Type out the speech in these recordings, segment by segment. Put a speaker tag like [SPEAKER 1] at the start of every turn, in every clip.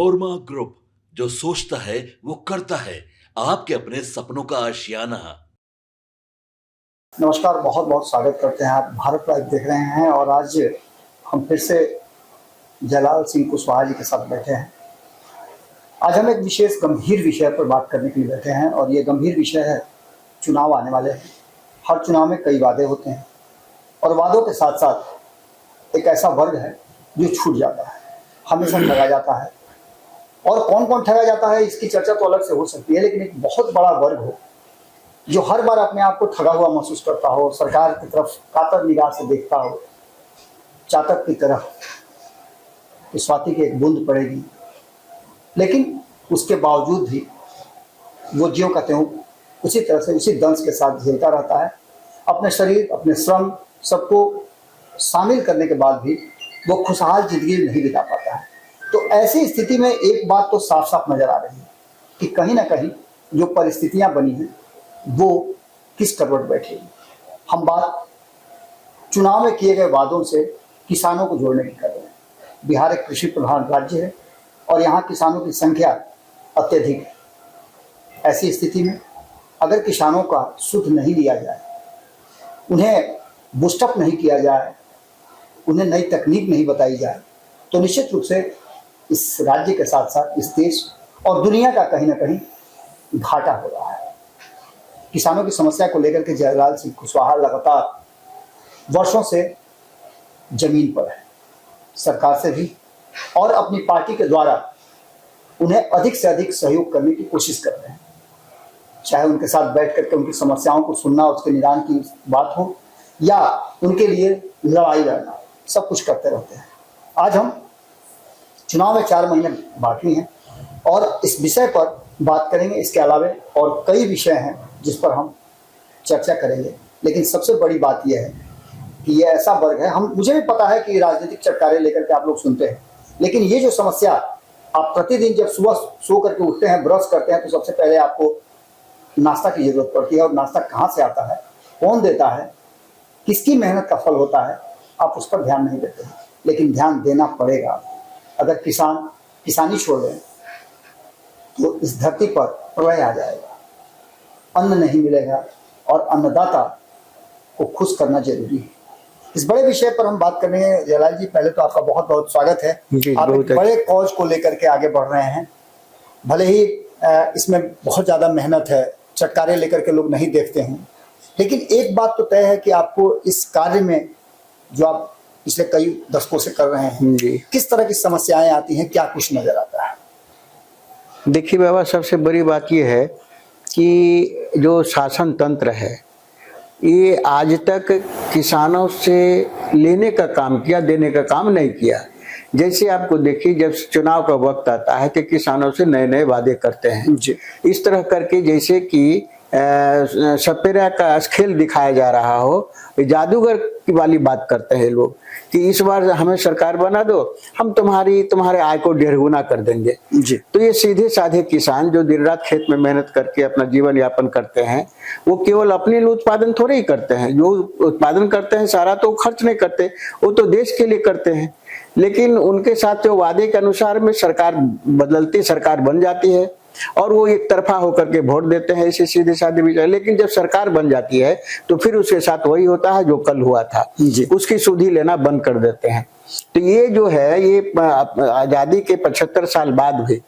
[SPEAKER 1] नोरमा group, जो सोचता है वो करता है। आपके अपने सपनों का आशियाना।
[SPEAKER 2] नमस्कार, बहुत बहुत स्वागत करते हैं। आप भारत लाइव देख रहे हैं और आज हम फिर से जलाल सिंह कुशवाहा जी के साथ बैठे हैं। आज हम एक विशेष गंभीर विषय पर बात करने के लिए बैठे हैं और ये गंभीर विषय है चुनाव आने वाले हैं। हर चुनाव में कई वादे होते हैं और वादों के साथ साथ एक ऐसा वर्ग है जो छूट जाता है, हमेशा ठगा जाता है। और कौन कौन ठगा जाता है इसकी चर्चा तो अलग से हो सकती है, लेकिन एक बहुत बड़ा वर्ग हो जो हर बार अपने आप को ठगा हुआ महसूस करता हो, सरकार की तरफ कातर निगाह से देखता हो, चातक की तरह कि स्वाति की एक बूंद पड़ेगी, लेकिन उसके बावजूद भी वो ज्यों का त्यों उसी तरह से उसी दंश के साथ झेलता रहता है। अपने शरीर, अपने श्रम सबको शामिल करने के बाद भी वो खुशहाल जिंदगी नहीं बिता पाता है। तो ऐसी स्थिति में एक बात तो साफ साफ नजर आ रही है कि कहीं ना कहीं जो परिस्थितियां बनी हैं वो किस करवट बैठेगी। हम बात चुनाव में किए गए वादों से किसानों को जोड़ने की कर रहे हैं। बिहार एक कृषि प्रधान राज्य है और यहाँ किसानों की संख्या अत्यधिक है। ऐसी स्थिति में अगर किसानों का सुध नहीं लिया जाए, उन्हें बूस्टअप नहीं किया जाए, उन्हें नई तकनीक नहीं बताई जाए, तो निश्चित रूप से इस राज्य के साथ साथ इस देश और दुनिया का कहीं ना कहीं घाटा हो रहा है। किसानों की समस्या को लेकर के जलाल सिंह कुशवाहा लगातार वर्षों से जमीन पर है, सरकार से भी और अपनी पार्टी के द्वारा उन्हें अधिक से अधिक सहयोग करने की कोशिश कर रहे हैं। चाहे उनके साथ बैठ करके उनकी समस्याओं को सुनना, उसके निदान की बात हो, या उनके लिए लड़ाई लड़ना, सब कुछ करते रहते हैं। आज हम चुनाव में 4 महीने बाकी हैं और इस विषय पर बात करेंगे। इसके अलावा और कई विषय हैं जिस पर हम चर्चा करेंगे, लेकिन सबसे बड़ी बात यह है कि ये ऐसा वर्ग है, मुझे भी पता है कि राजनीतिक चटकारे लेकर के आप लोग सुनते हैं, लेकिन ये जो समस्या, आप प्रतिदिन जब सुबह सो करके उठते हैं, ब्रश करते हैं, तो सबसे पहले आपको नाश्ता की जरूरत पड़ती है। और नाश्ता कहाँ से आता है, कौन देता है, किसकी मेहनत का फल होता है, आप उस पर ध्यान नहीं देते हैं। लेकिन ध्यान देना पड़ेगा। अगर किसान किसानी छोड़ दें तो इस धरती पर प्रलय आ जाएगा, अन्न नहीं मिलेगा और अन्नदाता को खुश करना जरूरी है। इस बड़े विषय पर हम बात करेंगे। जलाल जी, पहले तो आपका बहुत बहुत स्वागत है। आप एक बड़े कॉज को लेकर के आगे बढ़ रहे हैं। भले ही इसमें बहुत ज्यादा मेहनत है, चटकारे लेकर के लोग नहीं देखते हैं, लेकिन एक बात तो तय है कि आपको इस कार्य में जो आप पिछले कई दशकों से कर रहे हैं, किस तरह की समस्याएं आती हैं, क्या कुछ नजर आता है?
[SPEAKER 3] देखिए बाबा, सबसे बड़ी बात यह है कि जो शासन तंत्र है ये आज तक किसानों से लेने का काम किया, देने का काम नहीं किया। जैसे आपको देखिए, जब चुनाव का वक्त आता है तो किसानों से नए नए वादे करते हैं जी। इस तरह करके जैसे कि सपेरा का खेल दिखाया जा रहा हो, जादूगर की वाली बात करते हैं लोग कि इस बार हमें सरकार बना दो, हम तुम्हारे आय को 1.5 गुना कर देंगे जी। तो ये सीधे साधे किसान जो दिन रात खेत में मेहनत करके अपना जीवन यापन करते हैं, वो केवल अपने लिए उत्पादन थोड़े ही करते हैं। जो उत्पादन करते हैं सारा तो खर्च नहीं करते, वो तो देश के लिए करते हैं। लेकिन उनके साथ जो वादे के अनुसार में सरकार बदलती, सरकार बन जाती है और वो एक तरफा होकर के वोट देते हैं, ऐसे सीधे साधे विचार। लेकिन जब सरकार बन जाती है तो फिर उसके साथ वही होता है जो कल हुआ था, उसकी सुधि लेना बंद कर देते हैं। तो ये जो है, ये आजादी के 75 साल बाद भी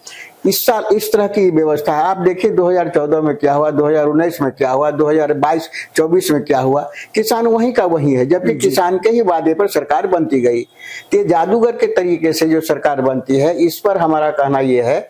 [SPEAKER 3] इस साल इस तरह की व्यवस्था है। आप देखिए 2014 में क्या हुआ, 2019 में क्या हुआ, 2022-24 में क्या हुआ। किसान वहीं का वहीं है, जबकि किसान के ही वादे पर सरकार बनती गई। तो जादूगर के तरीके से जो सरकार बनती है, इस पर हमारा कहना यह है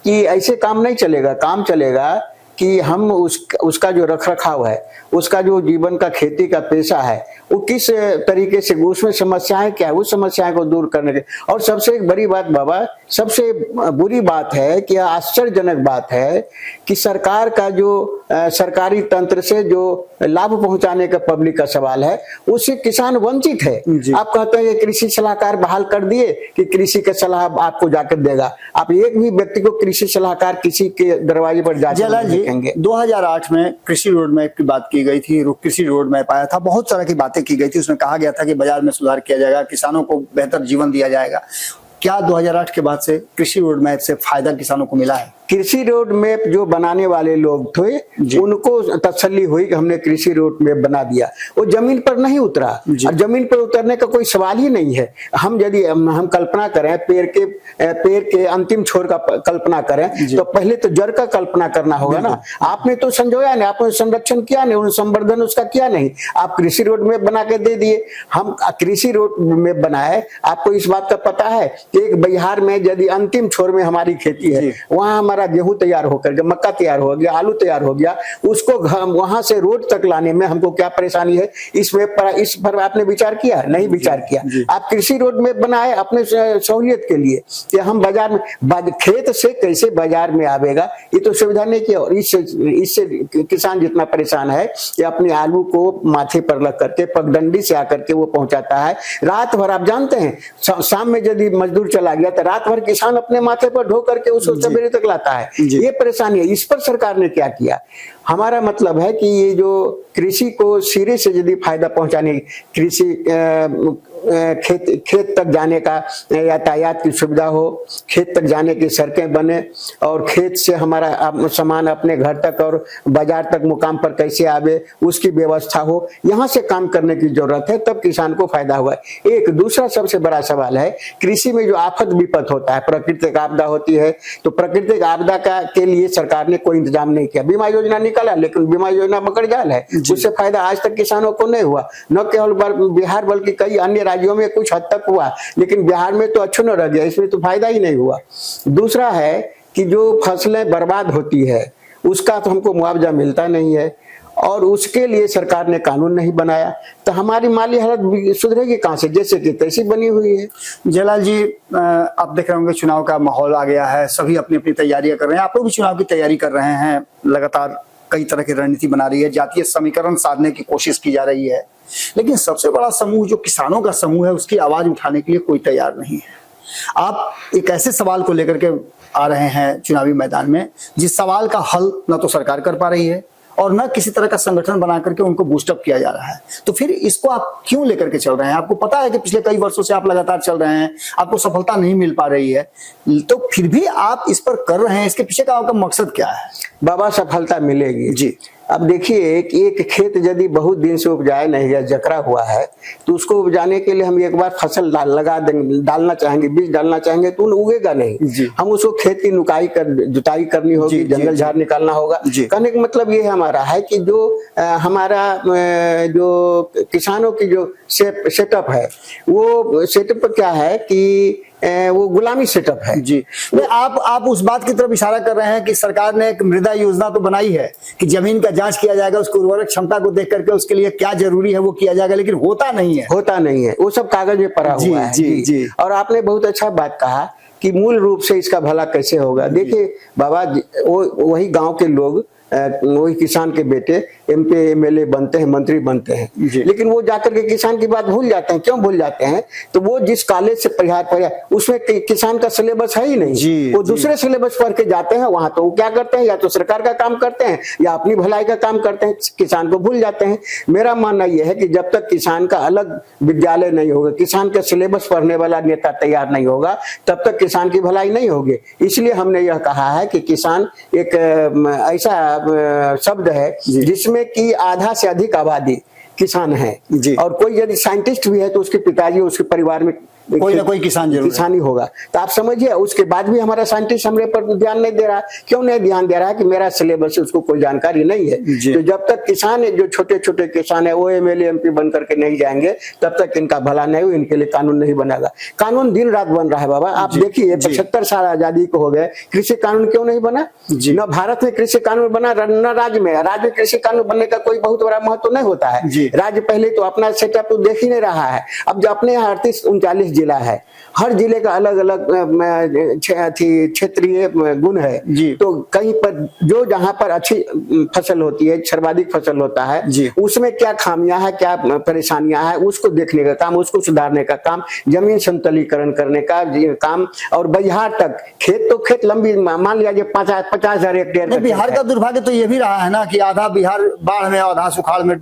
[SPEAKER 3] कि ऐसे काम नहीं चलेगा। काम चलेगा कि हम उसका जो रखरखाव है, उसका जो जीवन का खेती का पेशा है, वो किस तरीके से, उसमें समस्याएं क्या है, उस समस्याएं को दूर करने के। और सबसे एक बड़ी बात बाबा, सबसे बुरी बात है कि आश्चर्यजनक बात है कि सरकार का जो सरकारी तंत्र से जो लाभ पहुंचाने का पब्लिक का सवाल है, उससे किसान वंचित है। आप कहते हैं कृषि सलाहकार बहाल कर दिए कि कृषि का सलाह आपको जाकर देगा। आप एक भी व्यक्ति को कृषि सलाहकार किसी के दरवाजे पर जाकर देखेंगे?
[SPEAKER 2] 2008 में कृषि रोड मैप की बात की गई थी, कृषि रोड मैप आया था, बहुत तरह की बातें की गई थी। उसमें कहा गया था कि बाजार में सुधार किया जाएगा, किसानों को बेहतर जीवन दिया जाएगा। क्या 2008 के बाद से कृषि रोड मैप से फायदा किसानों को मिला है?
[SPEAKER 3] कृषि रोड मैप जो बनाने वाले लोग थे उनको तसल्ली हुई कि हमने कृषि रोड मैप बना दिया, वो जमीन पर नहीं उतरा। और जमीन पर उतरने का कोई सवाल ही नहीं है। हम यदि हम कल्पना करें पेड़ के अंतिम छोर का कल्पना करें तो पहले तो जड़ का कल्पना करना होगा ना। आपने तो संजोया नहीं, आपने संरक्षण किया नहीं, संवर्धन उसका किया नहीं, आप कृषि रोड मैप बना के दे दिए। हम कृषि रोड मैप बनाए, आपको इस बात का पता है कि एक बिहार में यदि अंतिम छोर में हमारी खेती है, वहां हमारा गेहूं तैयार होकर के मक्का तैयार हो गया, आलू तैयार हो गया, उसको वहां से रोड तक लाने में हमको क्या परेशानी है, इस पर आपने विचार किया? नहीं विचार किया। आप कृषि रोड में बनाए अपने सहूलियत के लिए कि हम बाजार में खेत से कैसे बाजार में आवेगा, ये तो सुविधा नहीं किया। और इससे किसान जितना परेशान है कि अपने आलू को माथे पर लग करके पगडंडी से आकर के वो पहुंचाता है। रात भर आप जानते हैं शाम में यदि मजदूर चला गया तो रात भर किसान अपने माथे पर ढो करके उसको सवेरे तक लाता है। ये परेशानी है। इस पर सरकार ने क्या किया? हमारा मतलब है कि ये जो कृषि को सिरे से यदि फायदा पहुंचाने, कृषि खेत तक जाने का यातायात की सुविधा हो, खेत तक जाने की सड़कें बने और खेत से हमारा सामान अपने घर तक और बाजार तक मुकाम पर कैसे आवे उसकी व्यवस्था हो, यहाँ से काम करने की जरूरत है, तब किसान को फायदा हुआ। एक दूसरा सबसे बड़ा सवाल है कृषि में जो आफत विपत होता है, प्राकृतिक आपदा होती है, तो प्राकृतिक आपदा के लिए सरकार ने कोई इंतजाम नहीं किया। बीमा योजना निकाला लेकिन बीमा योजना मकड़ जाल है, उससे फायदा आज तक किसानों को नहीं हुआ। न केवल बिहार बल्कि कई अन्य राज्यों में कुछ हद तक हुआ, लेकिन बिहार में तो अच्छो न रह गया, इसमें तो फायदा ही नहीं हुआ। दूसरा है कि जो फसलें बर्बाद होती है उसका तो हमको मुआवजा मिलता नहीं है और उसके लिए सरकार ने कानून नहीं बनाया, तो हमारी माली हालत सुधरेगी कहां से? जैसे कि तैसी बनी हुई है।
[SPEAKER 2] जयलाल जी, आप देख रहे होंगे चुनाव का माहौल आ गया है, सभी अपनी अपनी तैयारियां कर रहे हैं, आप लोग भी चुनाव की तैयारी कर रहे हैं, लगातार कई तरह की रणनीति बना रही है, जातीय समीकरण साधने की कोशिश की जा रही है, लेकिन सबसे बड़ा समूह जो किसानों का समूह है उसकी आवाज उठाने के लिए कोई तैयार नहीं है। आप एक ऐसे सवाल को लेकर के आ रहे हैं चुनावी मैदान में जिस सवाल का हल न तो सरकार कर पा रही है और न किसी तरह का संगठन बना करके उनको बूस्टअप किया जा रहा है, तो फिर इसको आप क्यों लेकर के चल रहे हैं? आपको पता है कि पिछले कई वर्षों से आप लगातार चल रहे हैं, आपको सफलता नहीं मिल पा रही है, तो फिर भी आप इस पर कर रहे हैं, इसके पीछे का आपका मकसद क्या है?
[SPEAKER 3] बाबा, सफलता मिलेगी
[SPEAKER 2] जी।
[SPEAKER 3] अब देखिए कि एक खेत यदि बहुत दिन से उपजाया नहीं है, जकरा हुआ है, तो उसको उपजाने के लिए हम एक बार फसल लगा देंगे, डालना चाहेंगे, बीज डालना चाहेंगे तो उगेगा नहीं। हम उसको खेत की जुताई करनी होगी, जंगल झाड़ निकालना होगा। कहने का मतलब ये हमारा है कि जो हमारा जो किसानों की जो सेटअप है, वो सेटअप क्या है कि वो गुलामी सेटअप है।
[SPEAKER 2] जी, आप उस बात की तरफ इशारा कर रहे हैं कि सरकार ने एक मृदा योजना तो बनाई है कि जमीन का जांच किया जाएगा, उसको उर्वरक क्षमता को देख करके उसके लिए क्या जरूरी है वो किया जाएगा, लेकिन होता नहीं है,
[SPEAKER 3] वो सब कागज में पड़ा हुआ है। जी। और आपने बहुत अच्छा बात कहा कि मूल रूप से इसका भला कैसे होगा। देखिए बाबा, वही गांव के लोग, वही किसान के बेटे MP MLA बनते हैं, मंत्री बनते हैं, लेकिन वो जाकर के किसान की बात भूल जाते हैं। क्यों भूल जाते हैं? तो वो जिस कॉलेज से पढ़ा उसमें किसान का सिलेबस है ही नहीं, वो दूसरे सिलेबस पढ़ के जाते हैं वहां, तो वो क्या करते हैं, या तो सरकार का काम करते हैं या अपनी भलाई का काम करते हैं, किसान को भूल जाते हैं। मेरा मानना यह है कि जब तक किसान का अलग विद्यालय नहीं होगा, किसान का सिलेबस पढ़ने वाला नेता तैयार नहीं होगा, तब तक किसान की भलाई नहीं होगी। इसलिए हमने यह कहा है कि किसान एक ऐसा शब्द है जिसमें कि आधा से अधिक आबादी किसान है, और कोई यदि साइंटिस्ट भी है तो उसके पिताजी उसके परिवार में
[SPEAKER 2] कोई ना कोई किसान
[SPEAKER 3] ही होगा। तो आप समझिए, उसके बाद भी हमारा साइंटिस्ट हमारे पर ध्यान नहीं दे रहा। क्यों नहीं ध्यान दे रहा है? कि मेरा सिलेबस उसको कोई जानकारी नहीं है। तो जब तक किसान जो छोटे छोटे किसान है वो MLA MP बन करके नहीं जाएंगे, तब तक इनका भला नहीं हो, इनके लिए कानून नहीं बनेगा। कानून दिन रात बन रहा है बाबा। आप देखिए 75 साल आजादी को हो गए, कृषि कानून क्यों नहीं बना? न भारत में कृषि कानून बना, न राज्य में। राज्य में कृषि कानून बनने का कोई बहुत बड़ा महत्व नहीं होता है। राज्य पहले तो अपना सेटअप तो देख ही नहीं रहा है। अब जो अपने 38-39 जिला है, हर जिले का अलग अलग क्षेत्रीय गुण है, तो कहीं पर जो जहां पर अच्छी फसल होती है, सर्वाधिक फसल होता है, उसमें क्या खामियां है, क्या परेशानियां है, उसको देखने का काम, उसको सुधारने का काम, जमीन संतुलीकरण करने का काम, और बिहार तक खेत तो खेत लंबी, मान लिया 50,000 हेक्टेयर।
[SPEAKER 2] बिहार का दुर्भाग्य तो ये भी रहा है ना कि आधा बिहार बाढ़ में, आधा सुखाड़ में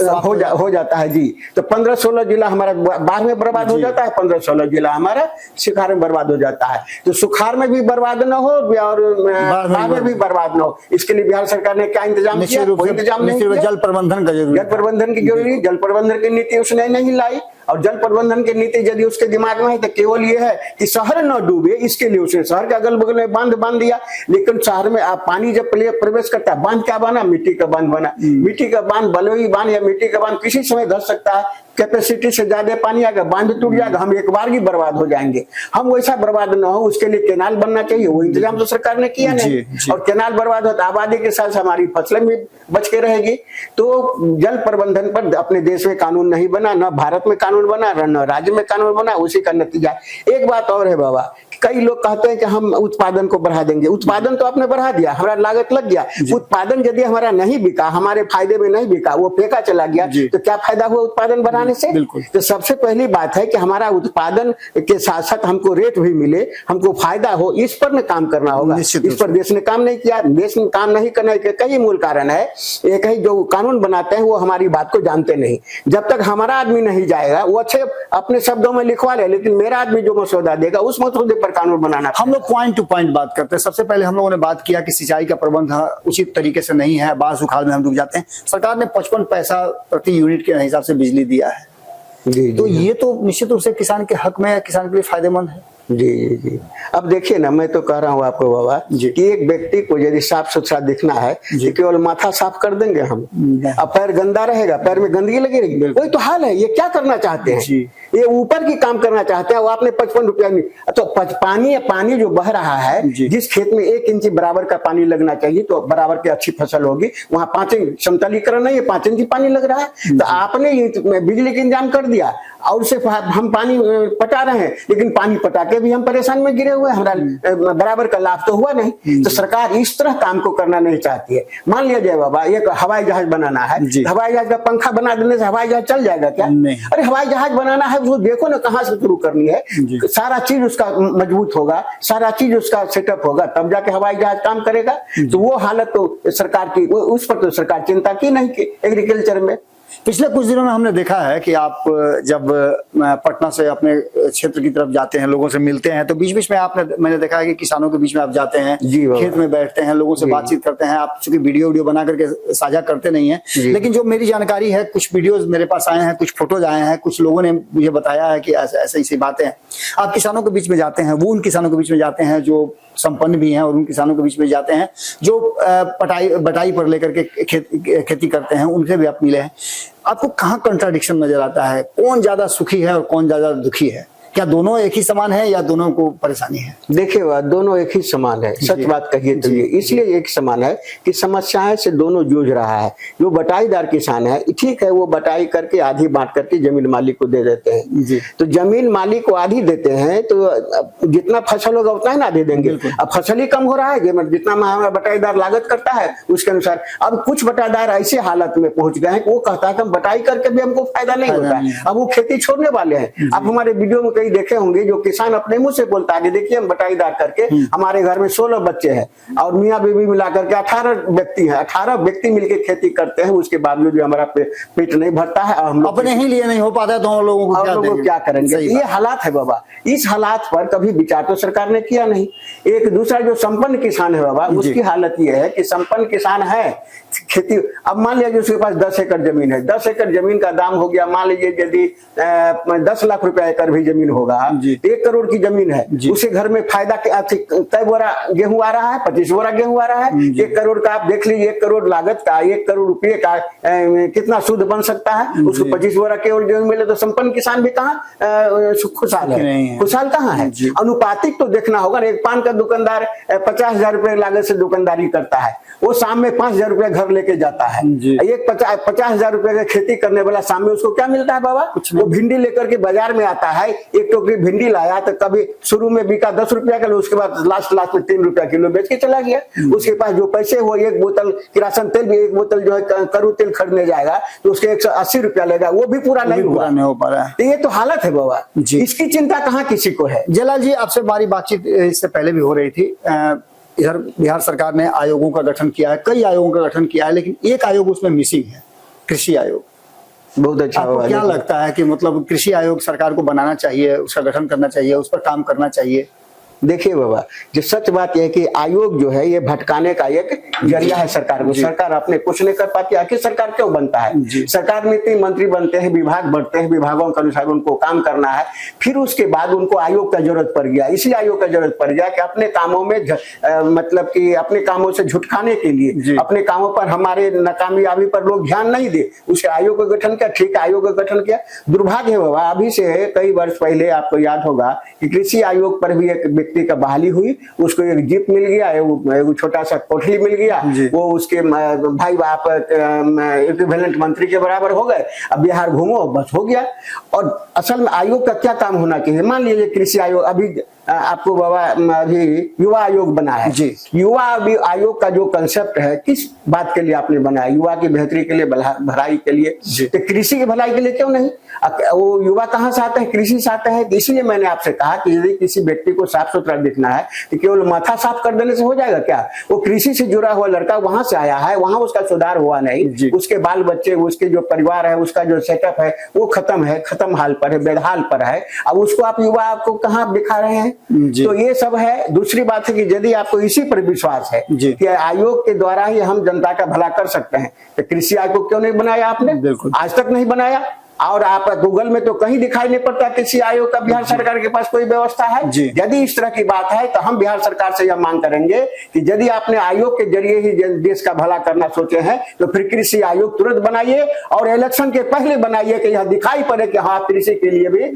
[SPEAKER 3] हो जाता है। जी, तो 15-16 जिला हमारा बाढ़ में बर्बाद हो जाता है, 15 16 जिला हमारा सुखाड़ में बर्बाद हो जाता है। तो सुखाड़ में भी बर्बाद न हो और बाढ़ में भी बर्बाद न हो, इसके लिए बिहार सरकार ने क्या इंतजाम किया? कोई इंतजाम नहीं किया।
[SPEAKER 2] जल प्रबंधन का जरूरी,
[SPEAKER 3] जल प्रबंधन की जरूरी, जल प्रबंधन की नीति उसने नहीं लाई। और जल प्रबंधन की नीति यदि उसके दिमाग में है तो केवल ये है कि शहर न डूबे, इसके लिए उसने शहर के अगल बगल में बांध दिया। लेकिन शहर में आप पानी जब प्रवेश करता है, बांध क्या बना? मिट्टी का बांध बना। मिट्टी का बांध, बलुई बांध या मिट्टी का बांध किसी समय धस सकता है। कैपेसिटी से ज्यादा पानी आएगा, बांध टूट जाएगा, हम एक बार ही बर्बाद हो जाएंगे। हम वैसा बर्बाद न हो उसके लिए केनाल बनना चाहिए, वो इंतजाम तो सरकार ने किया नहीं। और केनाल बर्बाद होता, आबादी के साथ हमारी फसलें भी बच के रहेगी। तो जल प्रबंधन पर अपने देश में कानून नहीं बना, न भारत में कानून बना, न राज्य में कानून बना। उसी का नतीजा एक बात और है बाबा, कई लोग कहते हैं कि हम उत्पादन को बढ़ा देंगे। उत्पादन तो आपने बढ़ा दिया, हमारा लागत लग गया। उत्पादन यदि हमारा नहीं बिका, हमारे फायदे में नहीं बिका, वो फेंका चला गया, तो क्या फायदा हुआ उत्पादन बढ़ाने से?
[SPEAKER 2] बिल्कुल।
[SPEAKER 3] तो सबसे पहली बात है कि हमारा उत्पादन के साथ साथ हमको रेट भी मिले, हमको फायदा हो, इस पर न काम करना होगा। इस पर देश ने काम नहीं किया। देश ने काम नहीं करने के कई मूल कारण है। एक है जो कानून बनाते हैं वो हमारी बात को जानते नहीं। जब तक हमारा आदमी नहीं जाएगा, वो अच्छे अपने शब्दों में लिखवा ले, लेकिन मेरा आदमी जो मसौदा देगा उस मसौदे पर कानून बनाना।
[SPEAKER 2] हम लोग पॉइंट टू पॉइंट बात करते हैं। सबसे पहले हम लोगों ने बात किया कि सिंचाई का प्रबंध उचित तरीके से नहीं है, बाढ़ सुखाड़ में हम डूब जाते हैं। सरकार ने 55 पैसा प्रति यूनिट के हिसाब से बिजली दिया है। तो ये तो निश्चित रूप से किसान के हक में है, किसान के लिए फायदेमंद है।
[SPEAKER 3] जी। अब देखिए ना, मैं तो कह रहा हूँ आपको बाबा कि एक व्यक्ति को यदि साफ सुथरा दिखना है तो केवल माथा साफ कर देंगे हम, अब पैर गंदा रहेगा, पैर में गंदगी लगी रहेगी, वही तो हाल है। ये क्या करना चाहते हैं? ये ऊपर की काम करना चाहते हैं। वो आपने 55 रुपया में तो पानी जो बह रहा है, जिस खेत में 1 इंच बराबर का पानी लगना चाहिए तो बराबर की अच्छी फसल होगी, वहां 5 इंच समतलीकरण नहीं है, 5 इंच पानी लग रहा है। तो आपने बिजली का इंतजाम कर दिया और उसे हम पानी पटा रहे हैं, लेकिन पानी पटा के भी हम परेशान में गिरे हुए हैं, हमारा बराबर का लाभ तो हुआ नहीं। तो सरकार इस तरह काम को करना नहीं चाहती है। मान लिया जाए बाबा, एक हवाई जहाज बनाना है, हवाई जहाज का पंखा बना देने से हवाई जहाज चल जाएगा क्या? अरे हवाई जहाज बनाना है, उसको देखो ना कहाँ से शुरू करनी है। सारा चीज उसका मजबूत होगा, सारा चीज उसका सेटअप होगा, तब जाके हवाई जहाज काम करेगा। तो वो हालत तो सरकार की, उस पर तो सरकार चिंता की नहीं की एग्रीकल्चर में।
[SPEAKER 2] पिछले कुछ दिनों में हमने देखा है कि आप जब पटना से अपने क्षेत्र की तरफ जाते हैं, लोगों से मिलते हैं, तो बीच बीच में मैंने देखा है कि किसानों के बीच में आप जाते हैं, खेत में बैठते हैं, लोगों से बातचीत करते हैं। आप चूंकि वीडियो बना करके साझा करते नहीं है, लेकिन जो मेरी जानकारी है, कुछ वीडियोज मेरे पास आए हैं, कुछ फोटोज आए हैं, कुछ लोगों ने मुझे बताया है कि ऐसी बातें हैं। आप किसानों के बीच में जाते हैं, वो उन किसानों के बीच में जाते हैं जो संपन्न भी हैं, और उन किसानों के बीच में जाते हैं जो बटाई पर लेकर के खेती करते हैं, उनसे भी आप मिले हैं। आपको कहाँ कंट्राडिक्शन नजर आता है? कौन ज्यादा सुखी है और कौन ज्यादा दुखी है? क्या दोनों एक ही समान है या दोनों को परेशानी है?
[SPEAKER 3] देखिए दोनों एक ही समान है, सच बात कहिए तो ये इसलिए एक समान है कि समस्याएं से दोनों जूझ रहा है। जो बटाईदार किसान है, ठीक है, वो बटाई करके आधी बांट करके जमीन मालिक को दे देते हैं। तो जमीन मालिक को आधी देते हैं तो जितना फसल होगा उतना ही ना आधी देंगे। अब फसल ही कम हो रहा है, जितना हमारा बटाईदार लागत करता है उसके अनुसार। अब कुछ बटाईदार ऐसे हालत में पहुंच गए हैं कि वो कहता है कि हम बटाई करके भी हमको फायदा नहीं होता है, अब वो खेती छोड़ने वाले हैं। अब हमारे वीडियो में कई देखे होंगे जो किसान अपने मुंह से बोलता है कि देखिए हम बटाईदार करके हमारे घर में 16 बच्चे हैं और मियाँ बीवी मिलाकर के 18 व्यक्ति हैं, 18 व्यक्ति मिलकर खेती करते हैं, उसके बावजूद भी हमारा पेट नहीं भरता है। हम
[SPEAKER 2] अपने ही लिए नहीं हो पाता है तो हम लोगों को
[SPEAKER 3] क्या करेंगे? ये हालात है बाबा। इस हालात पर कभी विचार तो सरकार ने किया नहीं। एक दूसरा जो संपन्न किसान है बाबा, उसकी हालत ये है कि संपन्न किसान है, खेती, अब मान लीजिए उसके पास 10 एकड़ जमीन है, 10 एकड़ जमीन का दाम हो गया, मान लीजिए यदि 10 लाख रुपया एकड़ भी जमीन होगा, 1 करोड़ की जमीन है, उसे घर में फायदा कई बोरा गेहूं आ रहा है, 25 बोरा गेहूं आ रहा है। 1 करोड़ का आप देख लीजिए, 1 करोड़ लागत का 1 करोड़ रुपये का कितना शुद्ध बन सकता है? उसको 25 बोरा केवल गेहूं मिले तो संपन्न किसान भी कहाँ खुशहाल है? खुशहाल कहाँ है? अनुपातिक तो देखना होगा। एक पान का दुकानदार 50,000 रुपए लागत से दुकानदारी करता है, वो शाम में 5,000 रुपए घर लेके जाता है। एक 50,000 रुपए का खेती करने वाला शाम में उसको क्या मिलता है बाबा? वो भिंडी लेकर के बाजार में आता है, एक टोकरी भिंडी लाया तो कभी शुरू में बिका 10 रुपया किलो, उसके बाद लास्ट में 3 रुपया किलो बेच के चला गया। उसके पास जो पैसे हो, 1 बोतल किरासन तेल भी, 1 बोतल जो है करू तेल खरीदने जाएगा तो उसके 180 रुपया लेगा, वो भी पूरा नहीं हो पा रहा है। तो ये तो हालत है बाबा, इसकी चिंता कहाँ किसी को है?
[SPEAKER 2] जलाल जी, आपसे हमारी बातचीत इससे पहले भी हो रही थी। इधर बिहार सरकार ने आयोगों का गठन किया है, कई आयोगों का गठन किया है, लेकिन एक आयोग उसमें मिसिंग है, कृषि आयोग।
[SPEAKER 3] बहुत अच्छा
[SPEAKER 2] आपको
[SPEAKER 3] हुआ।
[SPEAKER 2] क्या लगता है कि मतलब कृषि आयोग सरकार को बनाना चाहिए, उसका गठन करना चाहिए, उस पर काम करना चाहिए?
[SPEAKER 3] देखिए बाबा, जो सच बात यह है कि आयोग जो है ये भटकाने का एक जरिया है सरकार को। सरकार अपने कुछ नहीं कर पाती। आखिर सरकार क्यों बनता है? सरकार में इतने मंत्री बनते हैं, विभाग बढ़ते हैं, विभागों के अनुसार उनको काम करना है, फिर उसके बाद उनको आयोग का जरूरत पड़ गया। इसी आयोग का जरूरत पड़ गया कि अपने कामों में मतलब कि अपने कामों से झुटकाने के लिए, अपने कामों पर हमारे नाकामयाबी पर लोग ध्यान नहीं दे, उसे आयोग का गठन किया। ठीक है, आयोग का गठन किया। दुर्भाग्य है बाबा, अभी से कई वर्ष पहले आपको याद होगा कि कृषि आयोग पर भी एक व्यक्ति का बहाली हुई, उसको एक जीप मिल गया, एक छोटा सा कोठली मिल गया, वो उसके भाई बाप इक्विवेलेंट मंत्री के बराबर हो गए। अब बिहार घूमो, बस हो गया। और असल में आयोग का क्या काम होना चाहिए? मान लीजिए कृषि आयोग, अभी आपको बाबा अभी युवा आयोग बना है
[SPEAKER 2] जी।
[SPEAKER 3] युवा आयोग का जो कंसेप्ट है, किस बात के लिए आपने बनाया? युवा की बेहतरी के लिए, भलाई के लिए। तो कृषि की भलाई के लिए क्यों नहीं? वो युवा कहाँ से आते हैं? कृषि से आते हैं। इसलिए मैंने आपसे कहा कि यदि किसी व्यक्ति को साफ सुथरा दिखना है तो केवल माथा साफ कर देने से हो जाएगा क्या? वो कृषि से जुड़ा हुआ लड़का वहां से आया है, वहां उसका सुधार हुआ नहीं, उसके बाल बच्चे, उसके जो परिवार है, उसका जो सेटअप है वो खत्म है, खत्म हाल पर है, बेहाल पर है। अब उसको आप युवा को कहाँ दिखा रहे हैं? तो ये सब है। दूसरी बात है कि यदि आपको इसी पर विश्वास है कि आयोग के द्वारा ही हम जनता का भला कर सकते हैं, तो कृषि आयोग क्यों नहीं बनाया आपने? आज तक नहीं बनाया। और आप गूगल में तो कहीं दिखाई नहीं पड़ता किसी आयोग का बिहार सरकार के पास कोई व्यवस्था है। यदि इस तरह की बात है तो हम बिहार सरकार से यह मांग करेंगे कि यदि आपने आयोग के जरिए ही देश का भला करना सोचे हैं तो फिर कृषि आयोग तुरंत बनाइए और इलेक्शन के पहले बनाइए कि यह दिखाई पड़े कि हाँ, कृषि के लिए भी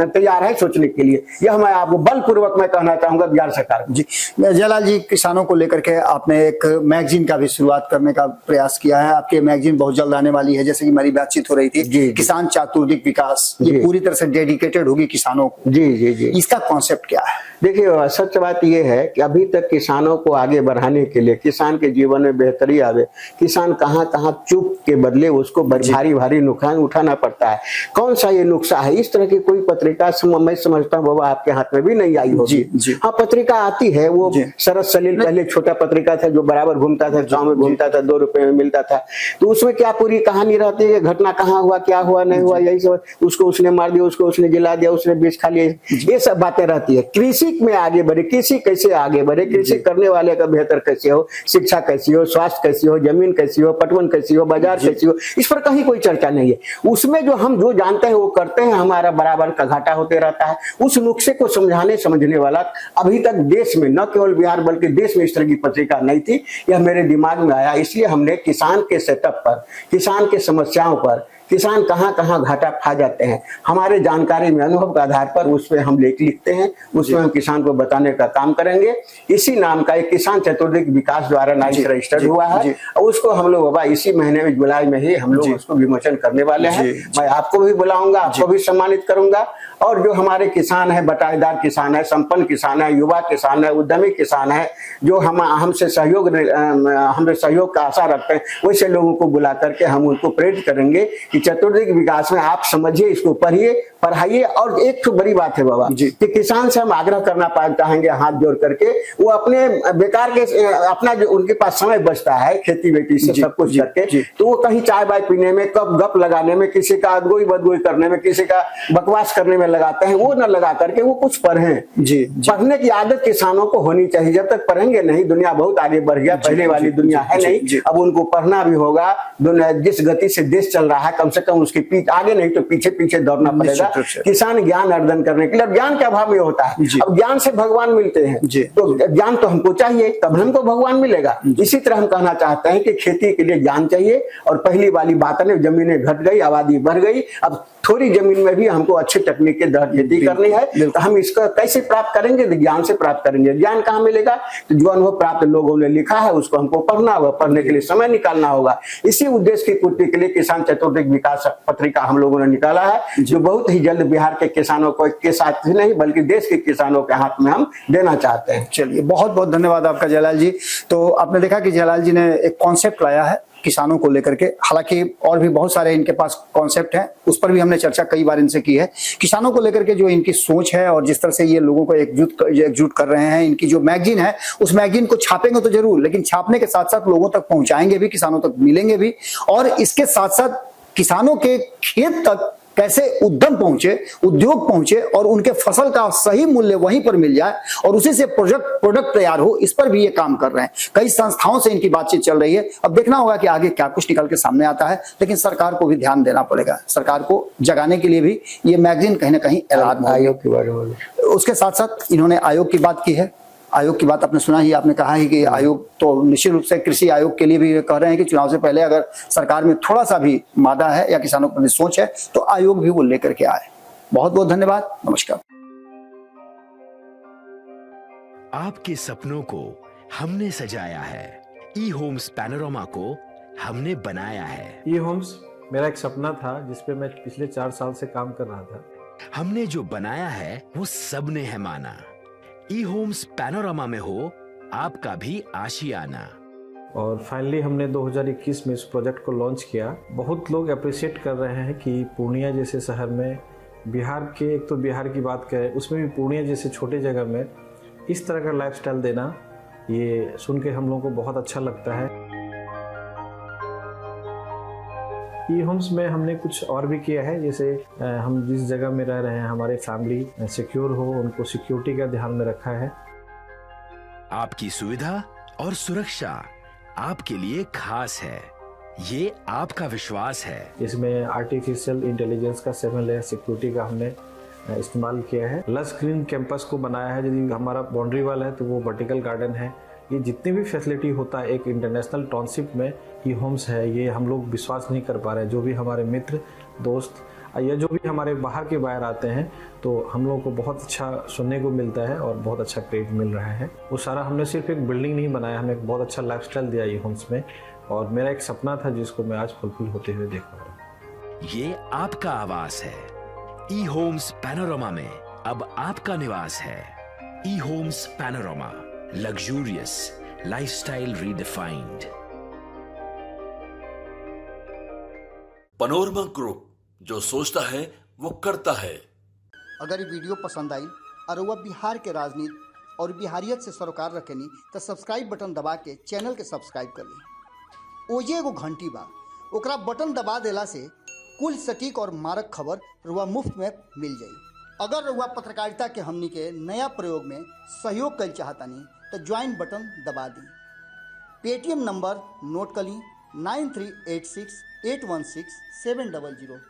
[SPEAKER 3] तैयार है सोचने के लिए। यह मैं आपको बलपूर्वक मैं कहना चाहूंगा बिहार सरकार को।
[SPEAKER 2] जी जयलाल जी, किसानों को लेकर के आपने एक मैगजीन का भी शुरुआत करने का प्रयास किया है। आपकी मैगजीन बहुत जल्द आने वाली है, जैसे कि हमारी बातचीत हो रही थी। किसान चातुर्दिक विकास, ये पूरी तरह से डेडिकेटेड होगी किसानों को।
[SPEAKER 3] जी।
[SPEAKER 2] इसका कॉन्सेप्ट क्या है?
[SPEAKER 3] देखिए, सच बात यह है कि अभी तक किसानों को आगे बढ़ाने के लिए, किसान के जीवन में बेहतरी आवे, किसान कहाँ कहाँ चूक के बदले उसको भारी नुकसान उठाना पड़ता है। कौन सा ये नुकसान है? इस तरह की कोई पत्रिका मैं समझता हूँ बाबा आपके हाथ में भी नहीं आई होगी। हाँ, पत्रिका आती है, वो सरस सलील पहले छोटा पत्रिका था जो बराबर घूमता था, गाँव में घूमता था, 2 रुपए में मिलता था। तो उसमें क्या पूरी कहानी रहती है, घटना कहाँ हुआ, क्या हुआ, नहीं हुआ, यही सब। उसको उसने मार दिया, उसको उसने जला दिया, उसने बीज खा लिया, ये सब बातें रहती है। कृषि में आगे बढ़े, कृषि कैसे आगे बढ़े, कृषि करने वाले का बेहतर कैसे हो, शिक्षा कैसी हो, स्वास्थ्य कैसी हो, जमीन कैसी हो, पटवन कैसी हो, बाजार कैसी हो, इस पर कहीं कोई चर्चा नहीं है। उसमें जो हम जो जानते हैं वो करते हैं, हमारा बराबर का घाटा होते रहता है। उस नुस्खे को समझने वाला अभी तक देश में, न केवल बिहार बल्कि देश में इस तरह की पत्रिका नहीं थी। यह मेरे दिमाग में आया, इसलिए हमने किसान के सेटअप पर, किसान के समस्याओं पर, किसान कहाँ कहाँ घाटा खा जाते हैं, हमारे जानकारी में, अनुभव के आधार पर उस पर हम लेख लिखते हैं, उसमें हम किसान को बताने का काम करेंगे। इसी नाम का एक किसान चतुर्दिक विकास द्वारा नाइस रजिस्टर्ड हुआ है और उसको हम लोग बाबा इसी महीने में, जुलाई में ही हम लोग उसको विमोचन करने वाले हैं। मैं आपको भी बुलाऊंगा, आपको भी सम्मानित करूंगा। और जो हमारे किसान है, बटाईदार किसान है, संपन्न किसान है, युवा किसान है, उद्यमी किसान है, जो हमसे सहयोग का आशा रखते हैं, वैसे लोगों को बुला करके हम उनको प्रेरित करेंगे कि चतुर्दिक विकास में आप समझिए, इसको पढ़िए, पढ़ाइए। और एक तो बड़ी बात है बाबा कि किसान से हम आग्रह करना चाहेंगे हाथ जोड़ करके, वो अपने बेकार के अपना जो उनके पास समय बचता है खेती बेटी से सब कुछ करके, तो वो कहीं चाय बाय पीने में, कब गप लगाने में, किसी का अदगोई बदगोई करने में, किसी का बकवास करने में लगाते हैं। वो न लगा करके वो कुछ पढ़ें। पढ़ने की आदत किसानों को होनी चाहिए। जब तक पढ़ेंगे नहीं, दुनिया बहुत आगे बढ़ गया, पहले वाली दुनिया है नहीं। अब उनको पढ़ना भी होगा। दुनिया जिस गति से देश चल रहा है, कम से कम उसके आगे नहीं तो पीछे पीछे दौड़ना पड़ेगा। किसान ज्ञान अर्जन करने के लिए, ज्ञान के अभाव में होता है। अब ज्ञान से भगवान मिलते हैं, तो ज्ञान तो हमको चाहिए, तब हमको भगवान मिलेगा। इसी तरह हम कहना चाहते हैं कि खेती के लिए ज्ञान चाहिए। और पहली वाली बात है, जमीनें घट गई, आबादी बढ़ गई, अब थोड़ी जमीन में भी हमको अच्छी तकनीक के तहत खेती करनी है। तो हम इसका कैसे प्राप्त करेंगे? तो ज्ञान से प्राप्त करेंगे। ज्ञान कहाँ मिलेगा? तो जो अनुभव प्राप्त लोगों ने लिखा है उसको हमको पढ़ना होगा, पढ़ने के लिए समय निकालना होगा। इसी उद्देश्य की पूर्ति के लिए किसान चतुर्दिक विकास पत्रिका हम लोगों ने निकाला है, जो बहुत ही जल्द बिहार के किसानों को के साथ ही नहीं बल्कि देश के किसानों के हाथ में हम देना चाहते हैं।
[SPEAKER 2] चलिए, बहुत बहुत धन्यवाद आपका जयलाल जी। तो आपने देखा कि जयलाल जी ने एक कॉन्सेप्ट लाया है किसानों को लेकर के। हालांकि और भी बहुत सारे इनके पास कॉन्सेप्ट हैं, उस पर भी हमने चर्चा कई बार इनसे की है। किसानों को लेकर के जो इनकी सोच है और जिस तरह से ये लोगों को एकजुट कर रहे हैं, इनकी जो मैगजीन है, उस मैगजीन को छापेंगे तो जरूर, लेकिन छापने के साथ साथ लोगों तक पहुंचाएंगे भी, किसानों तक मिलेंगे भी। और इसके साथ साथ किसानों के खेत तक कैसे उद्यम पहुंचे, उद्योग पहुंचे और उनके फसल का सही मूल्य वहीं पर मिल जाए और उसी से प्रोडक्ट तैयार हो, इस पर भी ये काम कर रहे हैं। कई संस्थाओं से इनकी बातचीत चल रही है। अब देखना होगा कि आगे क्या कुछ निकल के सामने आता है, लेकिन सरकार को भी ध्यान देना पड़ेगा। सरकार को जगाने के लिए भी ये मैगजीन कहीं ना कहीं ऐलान
[SPEAKER 3] आयोग के बारे में,
[SPEAKER 2] उसके साथ साथ इन्होंने आयोग की बात की है। आयोग की बात आपने सुना ही, आपने कहा ही कि आयोग तो निश्चित रूप से कृषि आयोग के लिए भी कह रहे हैं कि चुनाव से पहले अगर सरकार में थोड़ा सा भी मादा है या किसानों के प्रति सोच है तो आयोग भी वो लेकर के आए। बहुत बहुत धन्यवाद, नमस्कार।
[SPEAKER 4] आपके सपनों को हमने सजाया है, ई होम्स पैनोरमा को हमने बनाया है।
[SPEAKER 5] ई होम्स मेरा एक सपना था जिसपे मैं पिछले 4 साल से काम कर रहा था।
[SPEAKER 4] हमने जो बनाया है वो सबने है माना। ई होम्स पैनोरमा में हो आपका भी आशियाना।
[SPEAKER 5] और फाइनली हमने 2021 में इस प्रोजेक्ट को लॉन्च किया। बहुत लोग अप्रिशिएट कर रहे हैं कि पूर्णिया जैसे शहर में, बिहार के, एक तो बिहार की बात करें उसमें भी पूर्णिया जैसे छोटे जगह में इस तरह का लाइफस्टाइल देना, ये सुन के हम लोगों को बहुत अच्छा लगता है। ई होम्स में हमने कुछ और भी किया है, जैसे हम जिस जगह में रह रहे हैं हमारे फैमिली सिक्योर हो, उनको सिक्योरिटी का ध्यान में रखा है।
[SPEAKER 4] आपकी सुविधा और सुरक्षा आपके लिए खास है, ये आपका विश्वास है।
[SPEAKER 5] इसमें आर्टिफिशियल इंटेलिजेंस का 7 लेयर सिक्योरिटी का हमने इस्तेमाल किया है। लस ग्रीन कैंपस को बनाया है। यदि हमारा बाउंड्री वाल है तो वो वर्टिकल गार्डन है। ये जितनी भी फैसिलिटी होता है एक इंटरनेशनल टाउनशिप में ई होम्स है, ये हम लोग विश्वास नहीं कर पा रहे हैं। जो भी हमारे मित्र दोस्त या जो भी हमारे बाहर के बाहर आते हैं तो हम लोगों को बहुत अच्छा सुनने को मिलता है और बहुत अच्छा क्रेडिट मिल रहा है। वो सारा हमने सिर्फ एक बिल्डिंग नहीं बनाया, हमें एक बहुत अच्छा लाइफस्टाइल दिया ई होम्स में, और मेरा एक सपना था जिसको मैं आज फुलफिल होते हुए देख पा रहा हूँ।
[SPEAKER 4] ये आपका आवास है। ई होम्स पैनोरमा में अब आपका निवास है। E Homes Panorama, luxurious lifestyle redefined.
[SPEAKER 1] Panorama group, जो सोचता है वो करता है।
[SPEAKER 2] अगर ये वीडियो पसंद आई और वह बिहार के राजनीति और बिहारियत से सरोकार रखेनी तो सब्सक्राइब बटन दबा के चैनल के सब्सक्राइब कर ली। ओजे एगो घंटी बा, ओकरा बटन दबा देला से कुल सटीक और मारक खबर रुआ मुफ्त में मिल जाई। अगर रुआ पत्रकारिता के हमनी के नया प्रयोग में सहयोग कर चाहतानी तो ज्वाइन बटन दबा दी। पेटीएम नंबर नोट कर ली 9386 816 700।